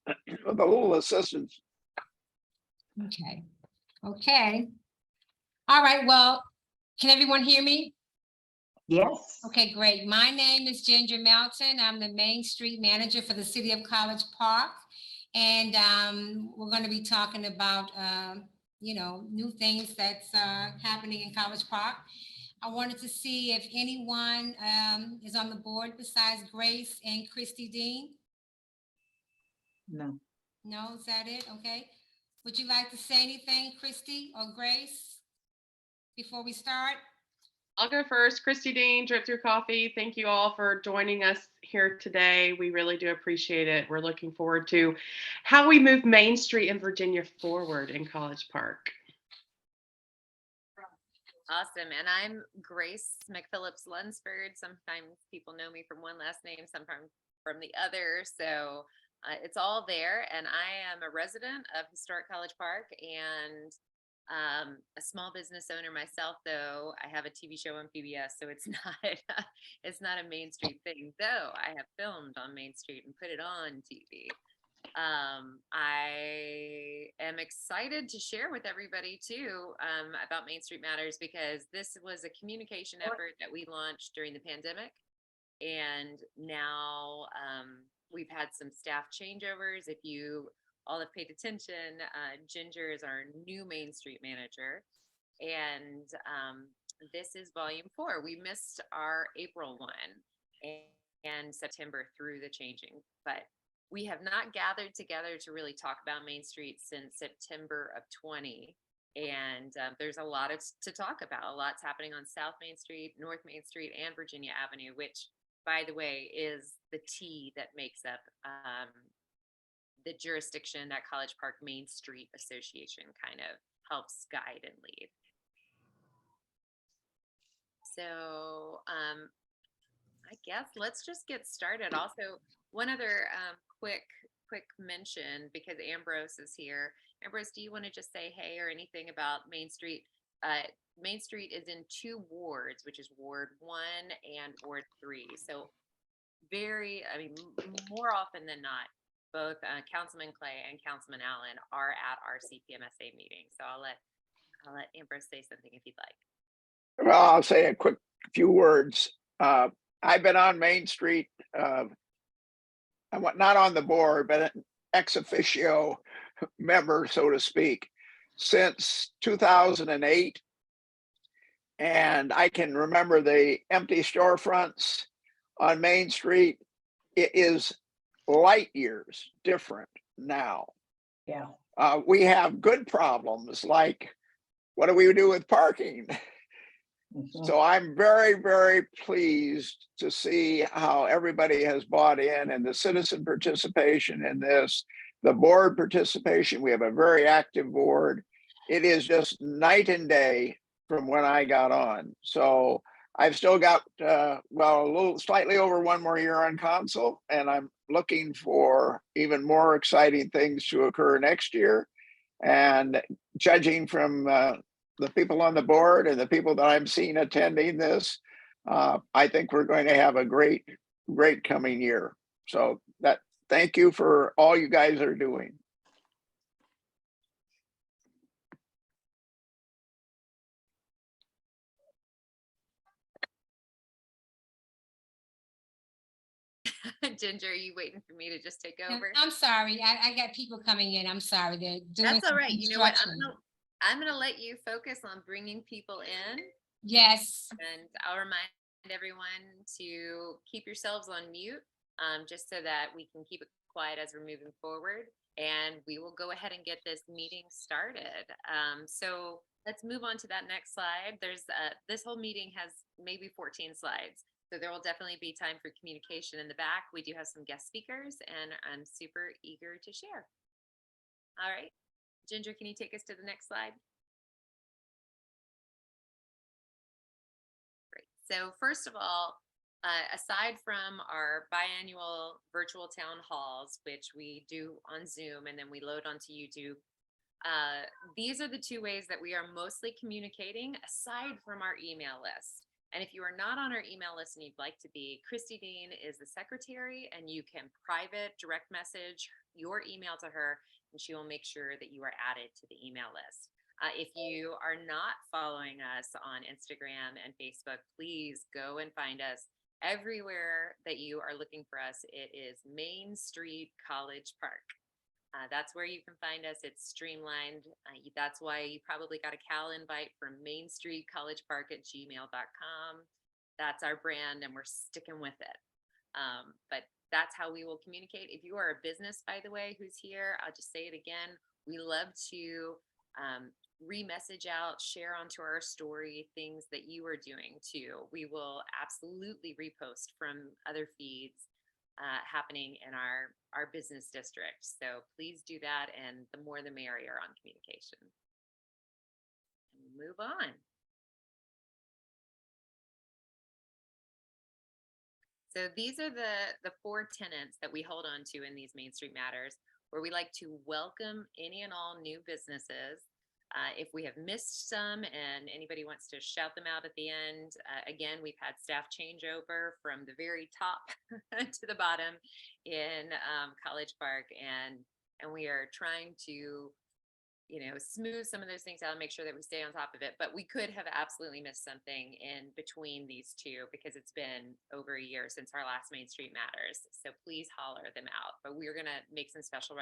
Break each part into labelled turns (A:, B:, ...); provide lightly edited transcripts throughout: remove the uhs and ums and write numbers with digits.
A: with a little assistance.
B: Okay. Okay. All right. Well, can everyone hear me?
C: Yes.
B: Okay, great. My name is Ginger Melton. I'm the Main Street Manager for the City of College Park. And we're going to be talking about, new things that's happening in College Park. I wanted to see if anyone is on the board besides Grace and Christy Dean.
C: No.
B: No, is that it? Okay. Would you like to say anything, Christy or Grace, before we start?
D: I'll go first. Christy Dean, Drip Through Coffee. Thank you all for joining us here today. We really do appreciate it. We're looking forward to how we move Main Street in Virginia forward in College Park.
E: Awesome. And I'm Grace McPhillips Lunsford. Sometimes people know me from one last name, sometimes from the other. So it's all there. And I am a resident of Historic College Park and a small business owner myself, though. I have a TV show on PBS, so it's not a Main Street thing, though I have filmed on Main Street and put it on TV. I am excited to share with everybody too about Main Street Matters, because this was a communication effort that we launched during the pandemic, and now we've had some staff changeovers. If you all have paid attention, Ginger is our new Main Street Manager, and this is volume 4. We missed our April one and September through the changing, but we have not gathered together to really talk about Main Street since September of 20. And there's a lot to talk about. A lot's happening on South Main Street, North Main Street, and Virginia Avenue, which, by the way, is the T that makes up the jurisdiction that College Park Main Street Association kind of helps guide and lead. So I guess let's just get started. Also, one other quick mention, because Ambrose is here. Ambrose, do you want to just say hey or anything about Main Street? Main Street is in 2 wards, which is Ward 1 and Ward 3. So more often than not, both Councilman Clay and Councilman Allen are at our CPMSA meeting. So I'll let Ambrose say something if you'd like.
A: Well, I'll say a quick few words. I've been on Main Street. I'm not on the board, but an ex officio member, so to speak, since 2008. And I can remember the empty storefronts on Main Street. It is light years different now.
C: Yeah.
A: We have good problems like, what do we do with parking? So I'm very, very pleased to see how everybody has bought in, and the citizen participation in this, the board participation. We have a very active board. It is just night and day from when I got on. So I've still got, slightly over 1 more year on council, and I'm looking for even more exciting things to occur next year. And judging from the people on the board and the people that I'm seeing attending this, I think we're going to have a great coming year. So thank you for all you guys are doing.
E: Ginger, are you waiting for me to just take over?
B: I'm sorry. I got people coming in. I'm sorry. They're doing
E: That's all right. You know what?
B: construction.
E: I'm gonna let you focus on bringing people in,
B: Yes.
E: and I'll remind everyone to keep yourselves on mute, just so that we can keep it quiet as we're moving forward. And we will go ahead and get this meeting started. So let's move on to that next slide. There's this whole meeting has maybe 14 slides. So there will definitely be time for communication in the back. We do have some guest speakers, and I'm super eager to share. All right, Ginger, can you take us to the next slide? Great. So first of all, aside from our biannual virtual town halls, which we do on Zoom and then we load onto YouTube, these are the 2 ways that we are mostly communicating, aside from our email list. And if you are not on our email list and you'd like to be, Christy Dean is the secretary, and you can private direct message your email to her, and she will make sure that you are added to the email list. If you are not following us on Instagram and Facebook, please go and find us everywhere that you are looking for us. It is Main Street College Park. That's where you can find us. It's streamlined. That's why you probably got a Cal invite from mainstreetcollegepark@gmail.com. That's our brand, and we're sticking with it. But that's how we will communicate. If you are a business, by the way, who's here, I'll just say it again. We love to re-message out, share onto our story things that you are doing too. We will absolutely repost from other feeds happening in our business district. So please do that, and the more the merrier on communication. And move on. So these are the 4 tenets that we hold on to in these Main Street Matters, where we like to welcome any and all new businesses. If we have missed some and anybody wants to shout them out at the end, again, we've had staff changeover from the very top to the bottom in College Park, and we are trying to, smooth some of those things out and make sure that we stay on top of it. But we could have absolutely missed something in between these two because it's been over a year since our last Main Street Matters. So please holler them out. But we're going to make some special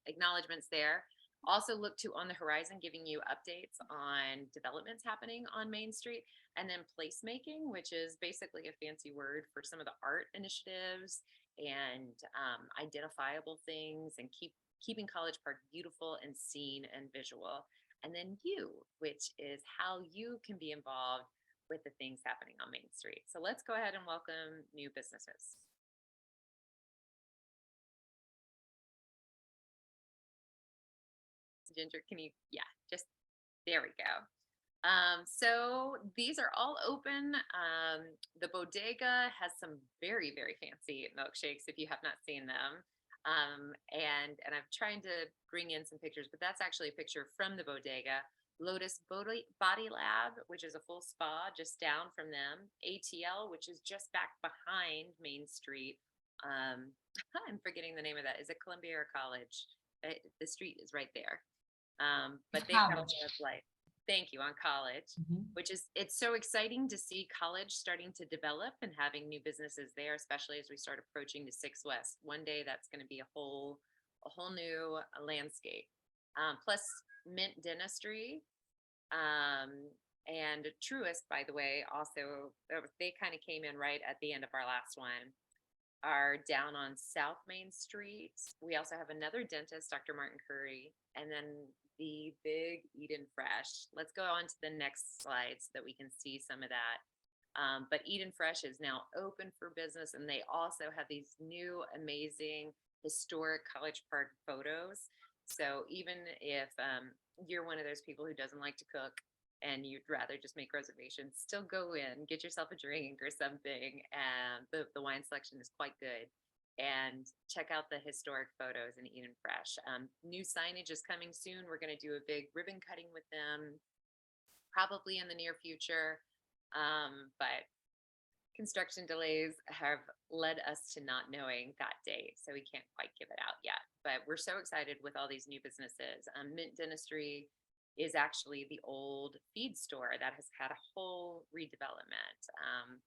E: acknowledgments there. Also look to On the Horizon, giving you updates on developments happening on Main Street, and then placemaking, which is basically a fancy word for some of the art initiatives and identifiable things, and keeping College Park beautiful and seen and visual. And then you, which is how you can be involved with the things happening on Main Street. So let's go ahead and welcome new businesses. Ginger, can you, just, there we go. So these are all open. The bodega has some very, very fancy milkshakes if you have not seen them. And I'm trying to bring in some pictures, but that's actually a picture from the bodega. Lotus Body Lab, which is a full spa just down from them. ATL, which is just back behind Main Street. I'm forgetting the name of that. Is it Columbia or College? The street is right there. But they have a lot of life. Thank you, on College, which is, it's so exciting to see College starting to develop and having new businesses there, especially as we start approaching the 6 West. One day that's going to be a whole new landscape. Plus Mint Dentistry and Truist, by the way, also, they kind of came in right at the end of our last one, are down on South Main Street. We also have another dentist, Dr. Martin Curry, and then the big Eden Fresh. Let's go on to the next slide so that we can see some of that. But Eden Fresh is now open for business, and they also have these new amazing historic College Park photos. So even if you're one of those people who doesn't like to cook and you'd rather just make reservations, still go in, get yourself a drink or something. And the wine selection is quite good. And check out the historic photos in Eden Fresh. New signage is coming soon. We're going to do a big ribbon cutting with them, probably in the near future. But construction delays have led us to not knowing that date, so we can't quite give it out yet. But we're so excited with all these new businesses. Mint Dentistry is actually the old feed store that has had a whole redevelopment.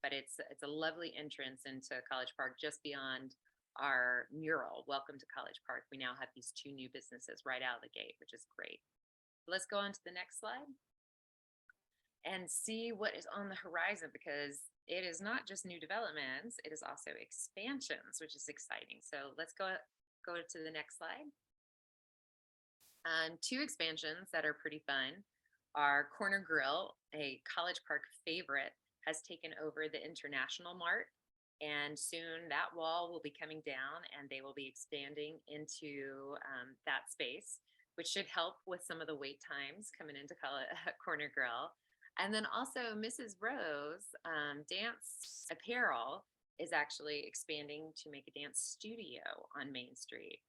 E: But it's a lovely entrance into College Park just beyond our mural, Welcome to College Park. We now have these 2 new businesses right out of the gate, which is great. Let's go on to the next slide and see what is on the horizon, because it is not just new developments, it is also expansions, which is exciting. So let's go to the next slide. 2 expansions that are pretty fun are Corner Grill, a College Park favorite, has taken over the International Mart. And soon that wall will be coming down and they will be expanding into that space, which should help with some of the wait times coming into Corner Grill. And then also Mrs. Rose Dance Apparel is actually expanding to make a dance studio on Main Street.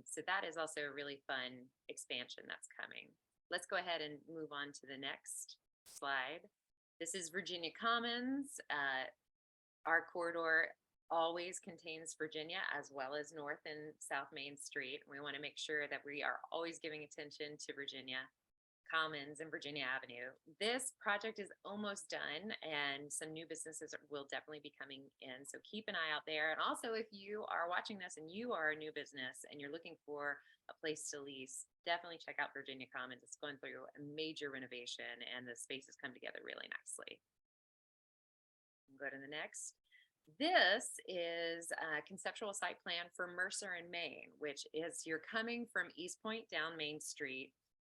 E: So that is also a really fun expansion that's coming. Let's go ahead and move on to the next slide. This is Virginia Commons. Our corridor always contains Virginia as well as North and South Main Street. We want to make sure that we are always giving attention to Virginia Commons and Virginia Avenue. This project is almost done, and some new businesses will definitely be coming in. So keep an eye out there. And also, if you are watching this and you are a new business and you're looking for a place to lease, definitely check out Virginia Commons. It's going through a major renovation, and the spaces come together really nicely. Go to the next. This is a conceptual site plan for Mercer and Main, which is you're coming from East Point down Main Street.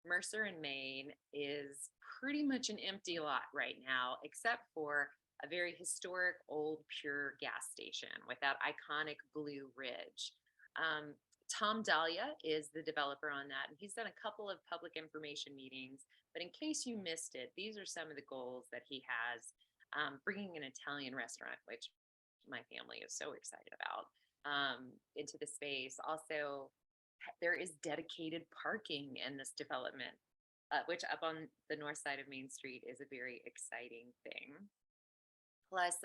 E: Mercer and Main is pretty much an empty lot right now, except for a very historic old pure gas station with that iconic blue ridge. Tom Dahlia is the developer on that, and he's done a couple of public information meetings. But in case you missed it, these are some of the goals that he has. Bringing an Italian restaurant, which my family is so excited about, into the space. Also, there is dedicated parking in this development, which up on the north side of Main Street is a very exciting thing. Plus,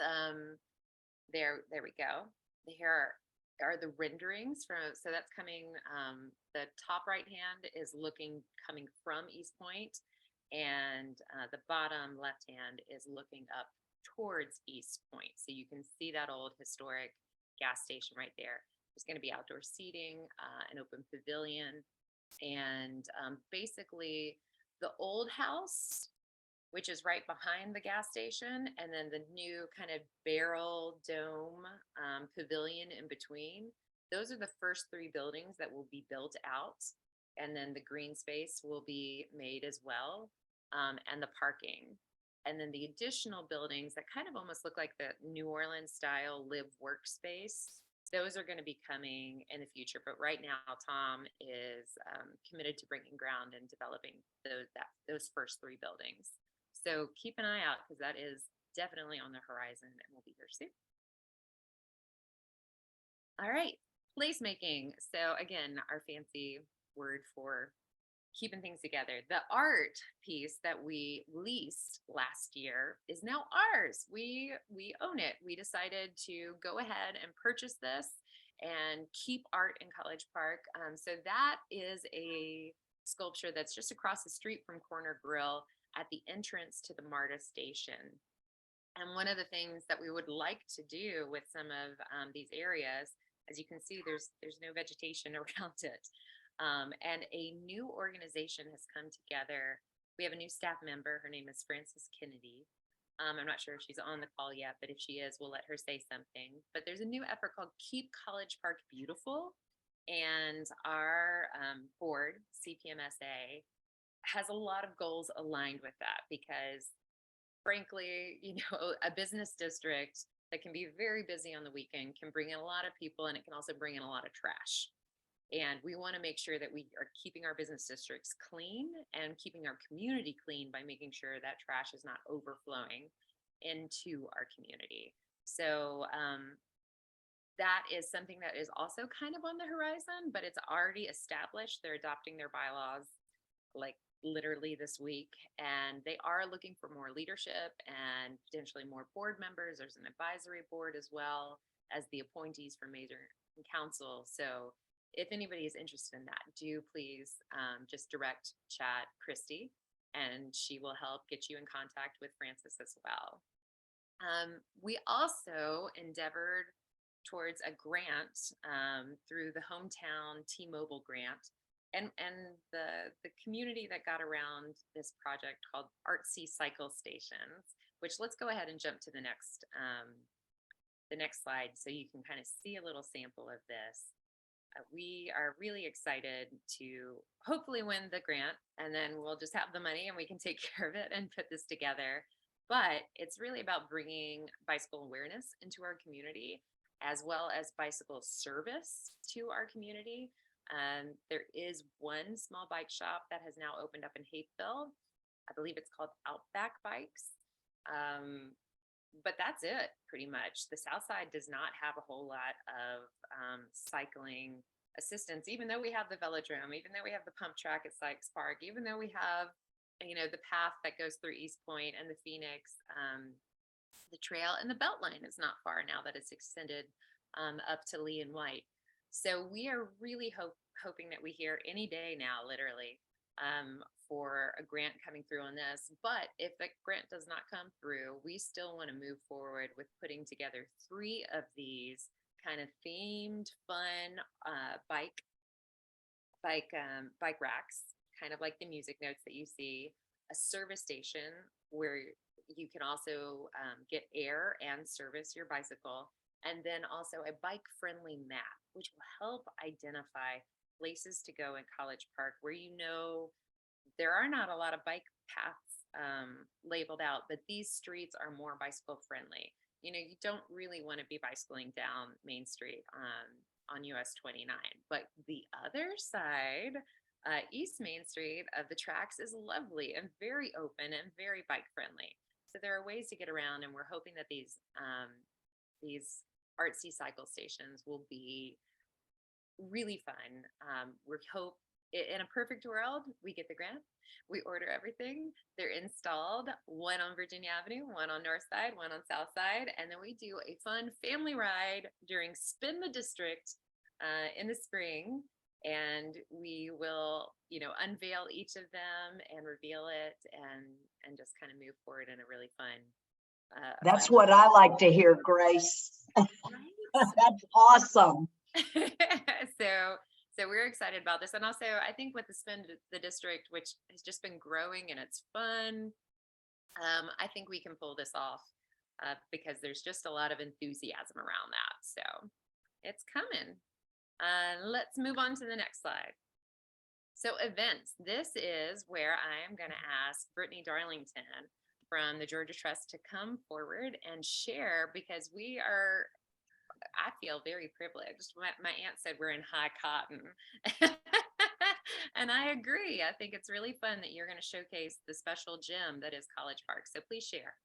E: there we go. Here are the renderings from, so that's coming, the top right hand is coming from East Point, and the bottom left hand is looking up towards East Point. So you can see that old historic gas station right there. There's going to be outdoor seating, an open pavilion, and basically the old house, which is right behind the gas station, and then the new kind of barrel dome pavilion in between. Those are the first three buildings that will be built out, and then the green space will be made as well, and the parking. And then the additional buildings that kind of almost look like the New Orleans style live workspace, those are going to be coming in the future. But right now, Tom is committed to breaking ground and developing those first three buildings. So keep an eye out, because that is definitely on the horizon and will be here soon. All right, placemaking. So again, our fancy word for keeping things together. The art piece that we leased last year is now ours. We own it. We decided to go ahead and purchase this and keep art in College Park. So that is a sculpture that's just across the street from Corner Grill at the entrance to the MARTA station. And one of the things that we would like to do with some of these areas, as you can see, there's no vegetation around it. And a new organization has come together. We have a new staff member. Her name is Frances Kennedy. I'm not sure if she's on the call yet, but if she is, we'll let her say something. But there's a new effort called Keep College Park Beautiful. And our board, CPMSA, has a lot of goals aligned with that, because frankly, a business district that can be very busy on the weekend can bring in a lot of people, and it can also bring in a lot of trash. And we want to make sure that we are keeping our business districts clean and keeping our community clean by making sure that trash is not overflowing into our community. So that is something that is also kind of on the horizon, but it's already established. They're adopting their bylaws like literally this week, and they are looking for more leadership and potentially more board members. There's an advisory board as well as the appointees for mayor and council. So if anybody is interested in that, do please just direct chat Christy, and she will help get you in contact with Frances as well. We also endeavored towards a grant through the hometown T-Mobile grant, and the community that got around this project called Artsy Cycle Stations, which let's go ahead and jump to the next slide so you can kind of see a little sample of this. We are really excited to hopefully win the grant, and then we'll just have the money and we can take care of it and put this together. But it's really about bringing bicycle awareness into our community, as well as bicycle service to our community. There is one small bike shop that has now opened up in Hapeville. I believe it's called Outback Bikes. But that's it pretty much. The South Side does not have a whole lot of cycling assistance, even though we have the velodrome, even though we have the pump track at Sykes Park, even though we have, the path that goes through East Point and the Phoenix the trail, and the Beltline is not far now that it's extended up to Lee and White. So we are really hoping that we hear any day now, literally, for a grant coming through on this. But if the grant does not come through, we still want to move forward with putting together 3 of these kind of themed, fun bike racks, kind of like the music notes that you see, a service station where you can also get air and service your bicycle, and then also a bike-friendly map, which will help identify places to go in College Park where there are not a lot of bike paths labeled out, but these streets are more bicycle friendly. You don't really want to be bicycling down Main Street on US 29, but the other side, East Main Street of the tracks, is lovely and very open and very bike friendly. So there are ways to get around, and we're hoping that these artsy cycle stations will be really fun. We hope in a perfect world, we get the grant, we order everything, they're installed, one on Virginia Avenue, one on North Side, one on South Side, and then we do a fun family ride during Spin the District in the spring, and we will, unveil each of them and reveal it, and just kind of move forward in a really fun.
C: That's what I like to hear, Grace. That's awesome.
E: So we're excited about this. And also, I think with the Spin the District, which has just been growing and it's fun, I think we can pull this off because there's just a lot of enthusiasm around that. So it's coming. Let's move on to the next slide. So events. This is where I am going to ask Brittany Darlington from the Georgia Trust to come forward and share, because I feel very privileged. My aunt said we're in high cotton. And I agree. I think it's really fun that you're going to showcase the special gem that is College Park. So please share.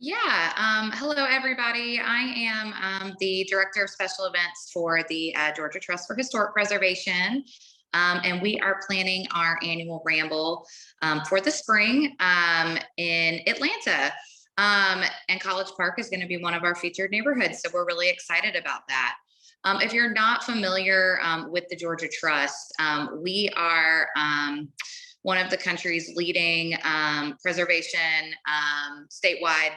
F: Yeah. Hello, everybody. I am the Director of Special Events for the Georgia Trust for Historic Preservation. And we are planning our annual ramble for the spring in Atlanta. And College Park is going to be one of our featured neighborhoods. So we're really excited about that. If you're not familiar with the Georgia Trust, we are one of the country's leading preservation, statewide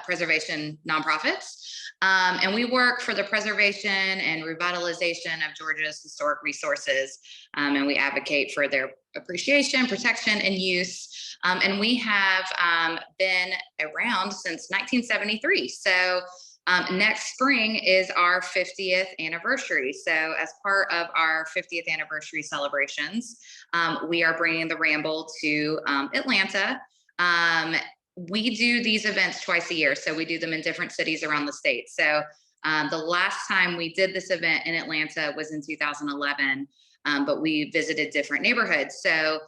F: preservation nonprofits. And we work for the preservation and revitalization of Georgia's historic resources. And we advocate for their appreciation, protection, and use. And we have been around since 1973. So next spring is our 50th anniversary. So as part of our 50th anniversary celebrations, we are bringing the Ramble to Atlanta. We do these events twice a year. So we do them in different cities around the state. So the last time we did this event in Atlanta was in 2011, but we visited different neighborhoods. So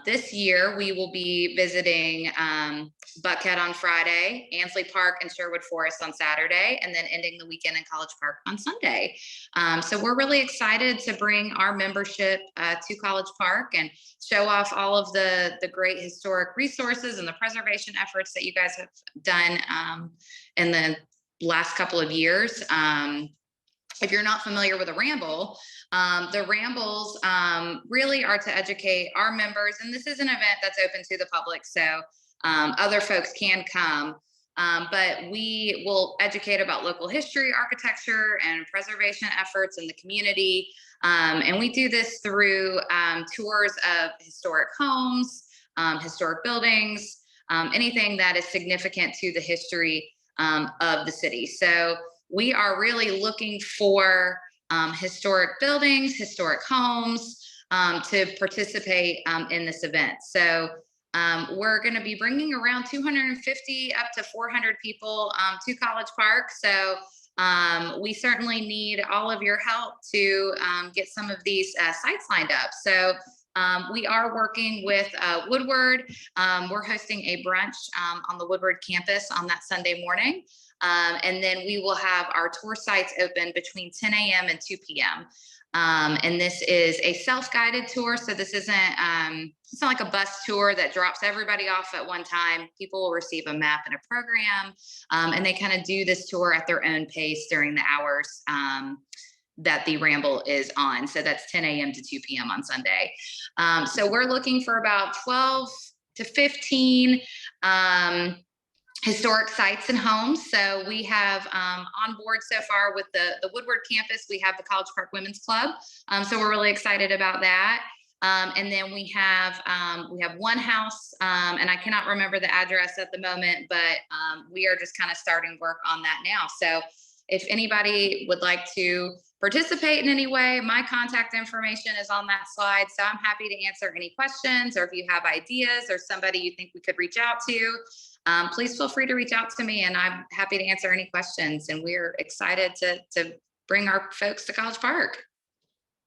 F: this year we will be visiting Buckhead on Friday, Ansley Park and Sherwood Forest on Saturday, and then ending the weekend in College Park on Sunday. So we're really excited to bring our membership to College Park and show off all of the great historic resources and the preservation efforts that you guys have done in the last couple of years. If you're not familiar with a ramble, the rambles really are to educate our members, and this is an event that's open to the public, so other folks can come, but we will educate about local history, architecture, and preservation efforts in the community, and we do this through tours of historic homes, historic buildings, anything that is significant to the history of the city. So we are really looking for historic buildings, historic homes to participate in this event. So we're going to be bringing around 250 up to 400 people to College Park. So we certainly need all of your help to get some of these sites lined up. So we are working with Woodward. We're hosting a brunch on the Woodward campus on that Sunday morning. And then we will have our tour sites open between 10 a.m. and 2 p.m. And this is a self-guided tour. So this isn't, it's not like a bus tour that drops everybody off at one time. People will receive a map and a program, and they kind of do this tour at their own pace during the hours that the ramble is on. So that's 10 a.m. to 2 p.m. on Sunday. So we're looking for about 12 to 15 historic sites and homes. So we have on board so far with the Woodward campus, we have the College Park Women's Club. So we're really excited about that. And then we have one house, and I cannot remember the address at the moment, but we are just kind of starting work on that now. So if anybody would like to participate in any way, my contact information is on that slide. So I'm happy to answer any questions, or if you have ideas or somebody you think we could reach out to, please feel free to reach out to me, and I'm happy to answer any questions. And we're excited to bring our folks to College Park.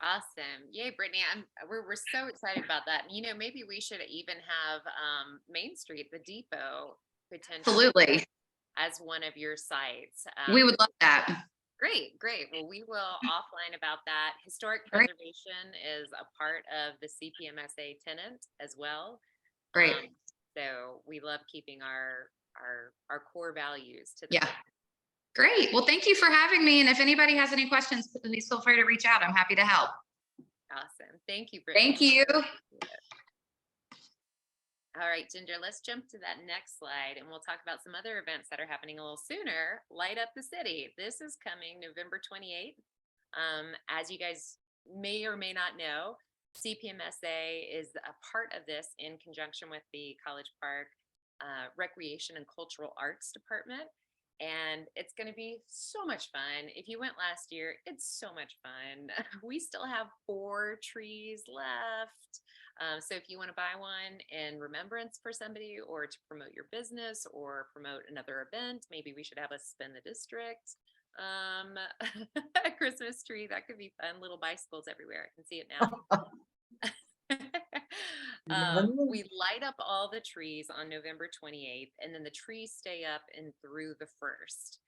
E: Awesome. Yay, Brittany. We're so excited about that. You know, maybe we should even have Main Street, the depot, potentially
F: Absolutely.
E: as one of your sites.
F: We would love that.
E: Great, great. Well, we will offline about that. Historic
F: Great.
E: preservation is a part of the CPMSA tenant as well.
F: Great.
E: So we love keeping our core values to the
F: Yeah. Great. Well, thank you for having me. And if anybody has any questions, please feel free to reach out. I'm happy to help.
E: Awesome. Thank you, Brittany.
F: Thank you.
E: All right, Ginger, let's jump to that next slide and we'll talk about some other events that are happening a little sooner. Light Up the City. This is coming November 28th. As you guys may or may not know, CPMSA is a part of this in conjunction with the College Park Recreation and Cultural Arts Department. And it's going to be so much fun. If you went last year, it's so much fun. We still have 4 trees left. So if you want to buy one in remembrance for somebody, or to promote your business or promote another event, maybe we should have a spin the district a Christmas tree. That could be fun. Little bicycles everywhere. I can see it now. We light up all the trees on November 28th, and then the trees stay up and through the 1st.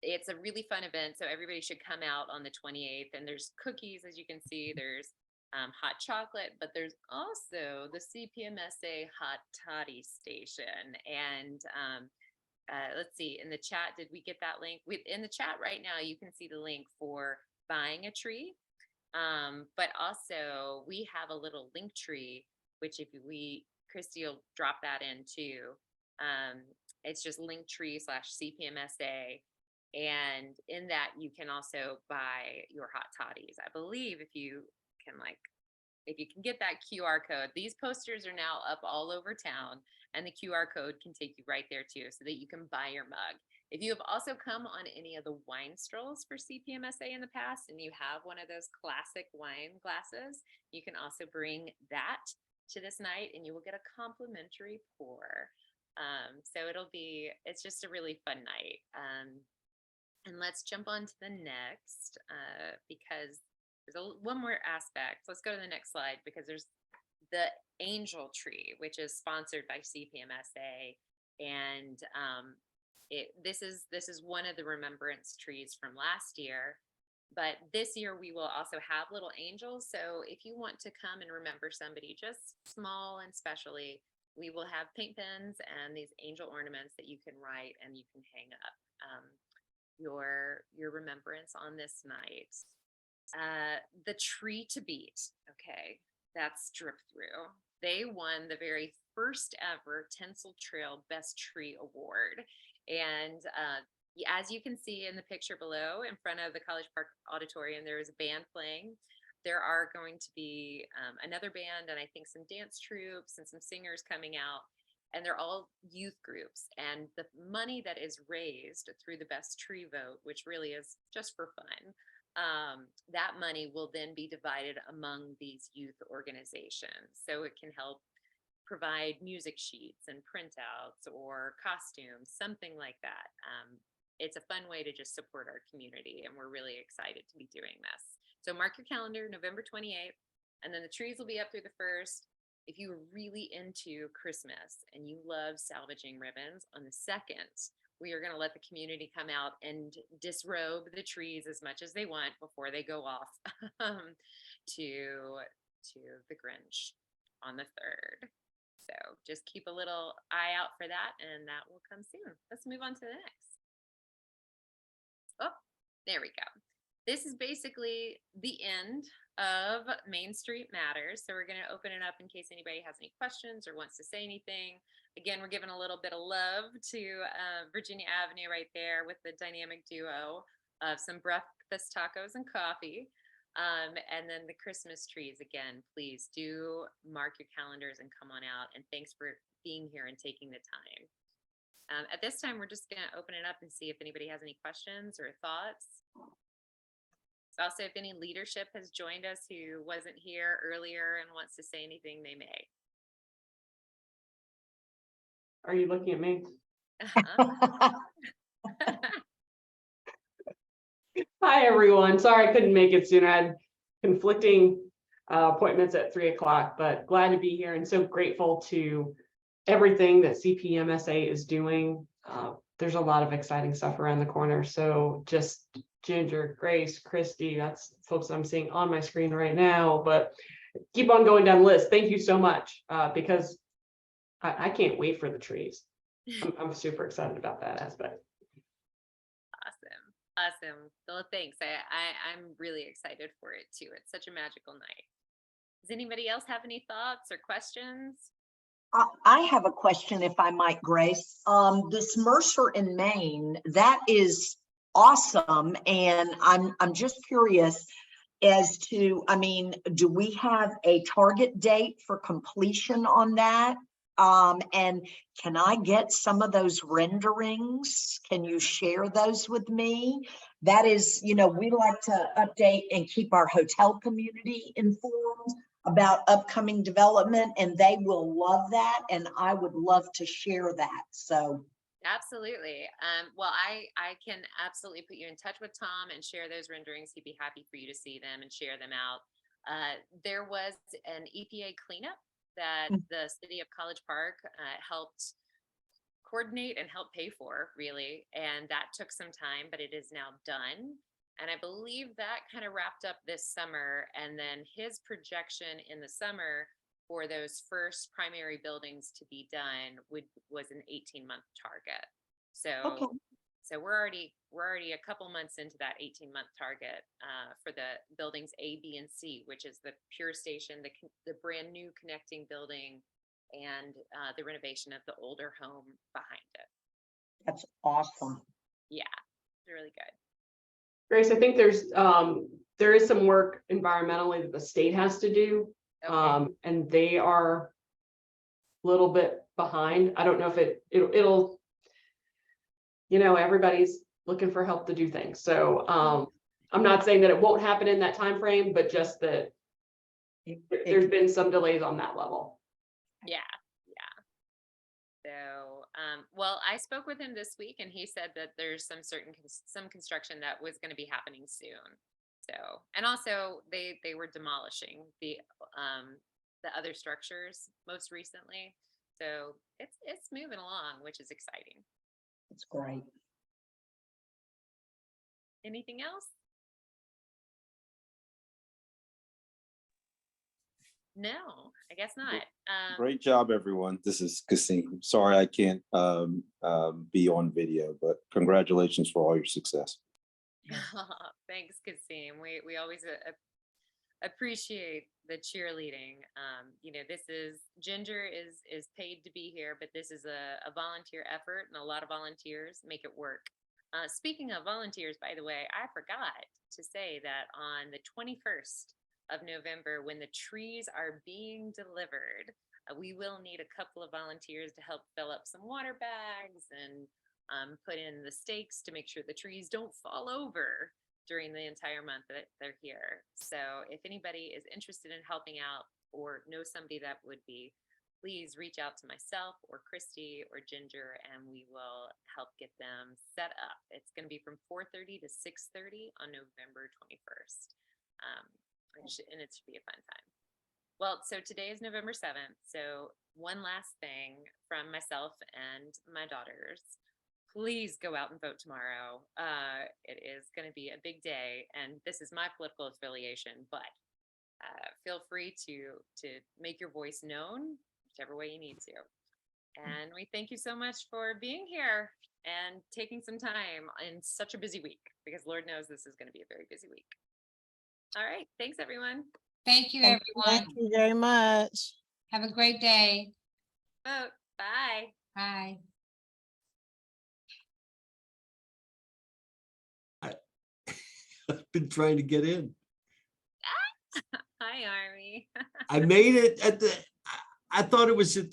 E: It's a really fun event, so everybody should come out on the 28th. And there's cookies, as you can see. There's hot chocolate, but there's also the CPMSA Hot Toddy Station. And let's see, in the chat, did we get that link? In the chat right now, you can see the link for buying a tree. But also we have a little link tree, which if Christy will drop that in too. It's just Linktree/CPMSA. And in that you can also buy your hot toddies. I believe if you can get that QR code, these posters are now up all over town, and the QR code can take you right there too, so that you can buy your mug. If you have also come on any of the wine strolls for CPMSA in the past, and you have one of those classic wine glasses, you can also bring that to this night, and you will get a complimentary pour. So it's just a really fun night. And let's jump on to the next, because there's one more aspect. Let's go to the next slide, because there's the angel tree, which is sponsored by CPMSA. And this is one of the remembrance trees from last year, but this year we will also have little angels. So if you want to come and remember somebody just small and specially, we will have paint pens and these angel ornaments that you can write and you can hang up your remembrance on this night. The tree to beat. Okay, that's Drip Through. They won the very first ever Tinsel Trail Best Tree Award. And as you can see in the picture below, in front of the College Park Auditorium, there is a band playing. There are going to be another band, and I think some dance troupes and some singers coming out. And they're all youth groups. And the money that is raised through the Best Tree Vote, which really is just for fun, that money will then be divided among these youth organizations. So it can help provide music sheets and printouts or costumes, something like that. It's a fun way to just support our community, and we're really excited to be doing this. So mark your calendar, November 28th, and then the trees will be up through the 1st. If you're really into Christmas and you love salvaging ribbons, on the 2nd, we are going to let the community come out and disrobe the trees as much as they want before they go off to the Grinch on the 3rd. So just keep a little eye out for that, and that will come soon. Let's move on to the next. Oh, there we go. This is basically the end of Main Street Matters. So we're going to open it up in case anybody has any questions or wants to say anything. Again, we're giving a little bit of love to Virginia Avenue right there with the dynamic duo of some breakfast tacos and coffee. And then the Christmas trees, again, please do mark your calendars and come on out. And thanks for being here and taking the time. At this time, we're just going to open it up and see if anybody has any questions or thoughts. Also, if any leadership has joined us who wasn't here earlier and wants to say anything, they may.
G: Are you looking at me? Hi, everyone. Sorry I couldn't make it sooner. I had conflicting appointments at 3 o'clock, but glad to be here and so grateful to everything that CPMSA is doing. There's a lot of exciting stuff around the corner. So just Ginger, Grace, Christy, that's folks I'm seeing on my screen right now, but keep on going down the list. Thank you so much because I can't wait for the trees. I'm super excited about that aspect.
E: Awesome. Well, thanks. I'm really excited for it too. It's such a magical night. Does anybody else have any thoughts or questions?
C: I have a question, if I might, Grace. This Mercer in Maine, that is awesome. And I'm just curious as to, I mean, do we have a target date for completion on that? And can I get some of those renderings? Can you share those with me? That is, you know, we like to update and keep our hotel community informed about upcoming development, and they will love that. And I would love to share that. So
E: Absolutely. Well, I can absolutely put you in touch with Tom and share those renderings. He'd be happy for you to see them and share them out. There was an EPA cleanup that the city of College Park helped coordinate and help pay for, really. And that took some time, but it is now done. And I believe that kind of wrapped up this summer. And then his projection in the summer for those first primary buildings to be done was an 18-month target. So, so we're already a couple months into that 18-month target for the buildings A, B, and C, which is the Pure Station, the brand new connecting building, and the renovation of the older home behind it.
C: that's awesome.
E: Yeah, it's really good.
G: Grace, I think there is some work environmentally that the state has to do.
E: Okay.
G: And they are a little bit behind. I don't know if it'll, you know, everybody's looking for help to do things. So I'm not saying that it won't happen in that time frame, but just that there's been some delays on that level.
E: Yeah. So, well, I spoke with him this week, and he said that there's some construction that was going to be happening soon. So, and also they were demolishing the other structures most recently. So it's moving along, which is exciting.
C: It's great.
E: Anything else? No, I guess not.
H: Great job, everyone. This is Kasim. Sorry I can't be on video, but congratulations for all your success.
E: Thanks, Kasim. We always appreciate the cheerleading. You know, Ginger is paid to be here, but this is a volunteer effort, and a lot of volunteers make it work. Speaking of volunteers, by the way, I forgot to say that on the 21st of November, when the trees are being delivered, we will need a couple of volunteers to help fill up some water bags and put in the stakes to make sure the trees don't fall over during the entire month that they're here. So if anybody is interested in helping out or knows somebody that would be, please reach out to myself or Christy or Ginger, and we will help get them set up. It's going to be from 4:30 to 6:30 on November 21st. And it should be a fun time. Well, so today is November 7th. So one last thing from myself and my daughters. please go out and vote tomorrow. It is going to be a big day, and this is my political affiliation, but feel free to make your voice known whichever way you need to. And we thank you so much for being here and taking some time in such a busy week, because Lord knows this is going to be a very busy week. All right. Thanks, everyone.
B: Thank you,
I: Thank
B: everyone.
I: you very much.
B: Have a great day.
E: Vote. Bye.
B: Bye.
J: I've been trying to get in.
E: Hi, Army.
J: I made it at the, I thought it was at the